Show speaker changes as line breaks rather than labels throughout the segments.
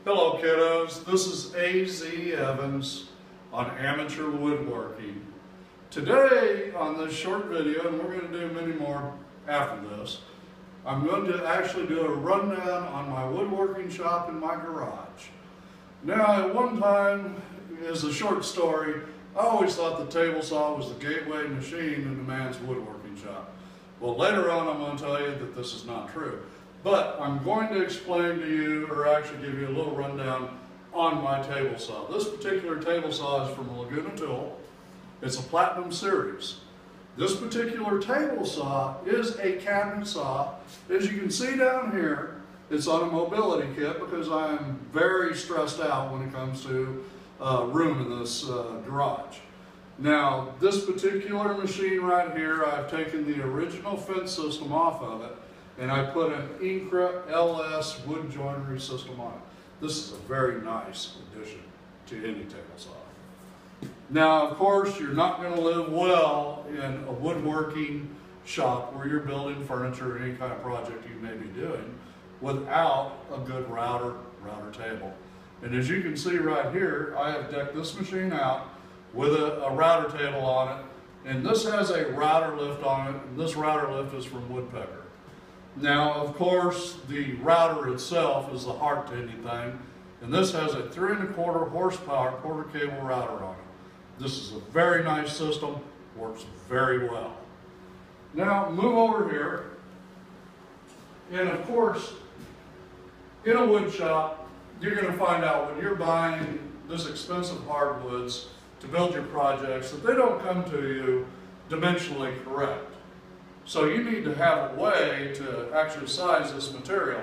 Hello kiddos, this is Evans on amateur woodworking. Today on this short video, and we're going to do many more after this, I'm going to actually do a rundown on my woodworking shop in my garage. Now at one time, as a short story, I always thought the table saw was the gateway machine in a man's woodworking shop. Well, later on I'm going to tell you that this is not true. But I'm going to explain to you, or actually give you a little rundown on my table saw. This particular table saw is from Laguna Tool. It's a Platinum Series. This particular table saw is a cabinet saw. As you can see down here, it's on a mobility kit because I'm very stressed out when it comes to room in this garage. Now, this particular machine right here, I've taken the original fence system off of it, and I put an Incra LS wood joinery system on it. This is a very nice addition to any table saw. Now, of course, you're not going to live well in a woodworking shop where you're building furniture or any kind of project you may be doing without a good router table. And as you can see right here, I have decked this machine out with a router table on it, and this has a router lift on it, and this router lift is from Woodpecker. Now, of course, the router itself is the heart to anything, and this has a 3 1/4 horsepower quarter cable router on it. This is a very nice system, works very well. Now, move over here, and of course, in a wood shop, you're going to find out when you're buying this expensive hardwoods to build your projects that they don't come to you dimensionally correct. So you need to have a way to actually size this material.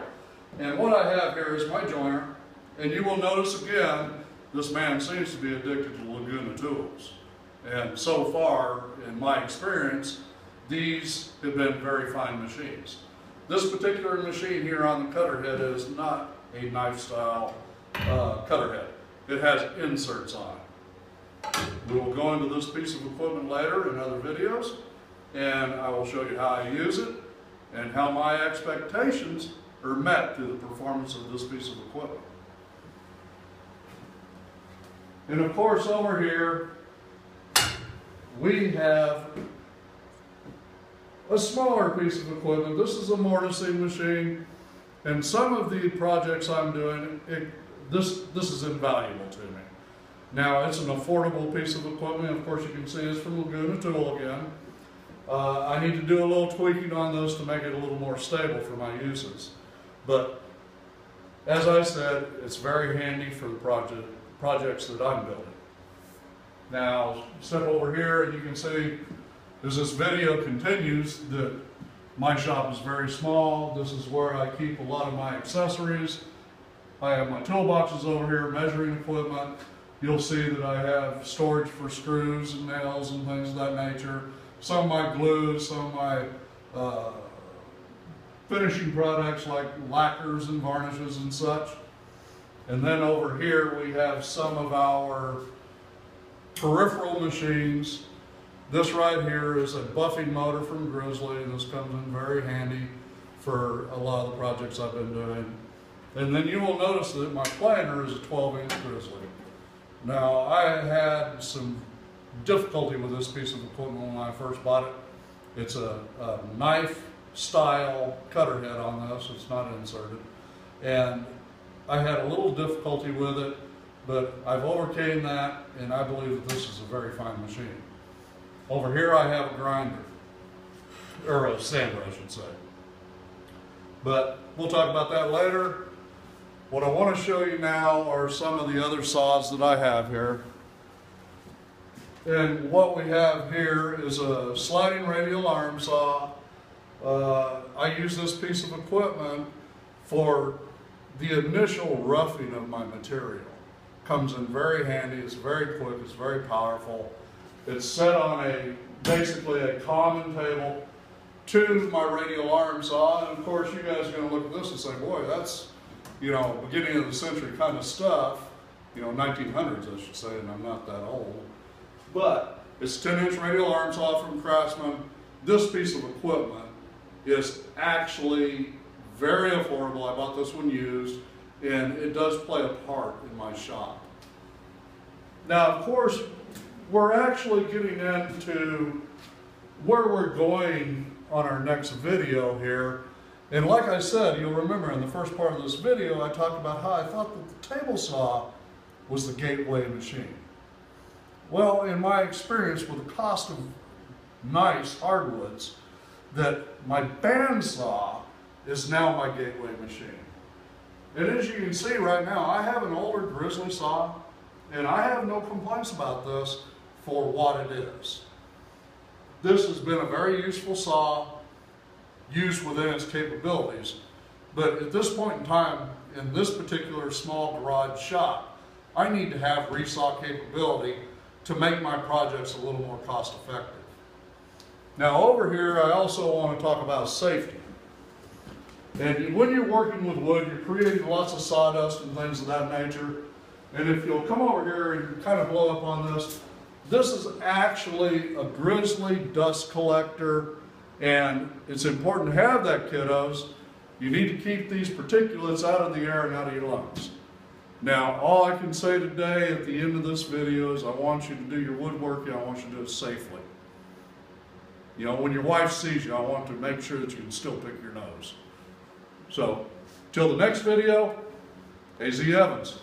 And what I have here is my joiner, and you will notice again, this man seems to be addicted to Laguna tools. And so far, in my experience, these have been very fine machines. This particular machine here on the cutter head is not a knife style cutter head. It has inserts on it. We will go into this piece of equipment later in other videos, and I will show you how I use it and how my expectations are met through the performance of this piece of equipment. And of course, over here we have a smaller piece of equipment. This is a mortising machine, and some of the projects I'm doing, this is invaluable to me. Now, it's an affordable piece of equipment. Of course, you can see it's from Laguna Tool again. I need to do a little tweaking on this to make it a little more stable for my uses. But as I said, it's very handy for the projects that I'm building. Now, step over here and you can see as this video continues that my shop is very small. This is where I keep a lot of my accessories. I have my toolboxes over here, measuring equipment. You'll see that I have storage for screws and nails and things of that nature. Some of my glues, some of my finishing products like lacquers and varnishes and such. And then over here we have some of our peripheral machines. This right here is a buffing motor from Grizzly, and this comes in very handy for a lot of the projects I've been doing. And then you will notice that my planer is a 12-inch Grizzly. Now, I had some difficulty with this piece of equipment when I first bought it. It's a knife style cutter head on this, it's not inserted. And I had a little difficulty with it, but I've overcame that, and I believe that this is a very fine machine. Over here I have a grinder, or a sander I should say. But we'll talk about that later. What I want to show you now are some of the other saws that I have here. And what we have here is a sliding radial arm saw. I use this piece of equipment for the initial roughing of my material. Comes in very handy, it's very quick, it's very powerful. It's set on basically a common table to my radial arm saw, and of course you guys are going to look at this and say, boy, that's, you know, beginning of the century kind of stuff, you know, 1900s I should say, and I'm not that old. But it's a 10-inch radial arm saw from Craftsman. This piece of equipment is actually very affordable. I bought this one used, and it does play a part in my shop. Now, of course, we're actually getting into where we're going on our next video here. And like I said, you'll remember in the first part of this video, I talked about how I thought that the table saw was the gateway machine. Well, in my experience with the cost of nice hardwoods, that my bandsaw is now my gateway machine. And as you can see right now, I have an older grizzly saw, and I have no complaints about this for what it is. This has been a very useful saw, used within its capabilities. But at this point in time, in this particular small garage shop, I need to have resaw capability to make my projects a little more cost effective. Now over here, I also want to talk about safety. And when you're working with wood, you're creating lots of sawdust and things of that nature. And if you'll come over here and kind of blow up on this, this is actually a grizzly dust collector, and it's important to have that, kiddos. You need to keep these particulates out of the air and out of your lungs. Now, all I can say today at the end of this video is I want you to do your woodworking, I want you to do it safely. You know, when your wife sees you, I want to make sure that you can still pick your nose. So, till the next video, A.Z. Evans.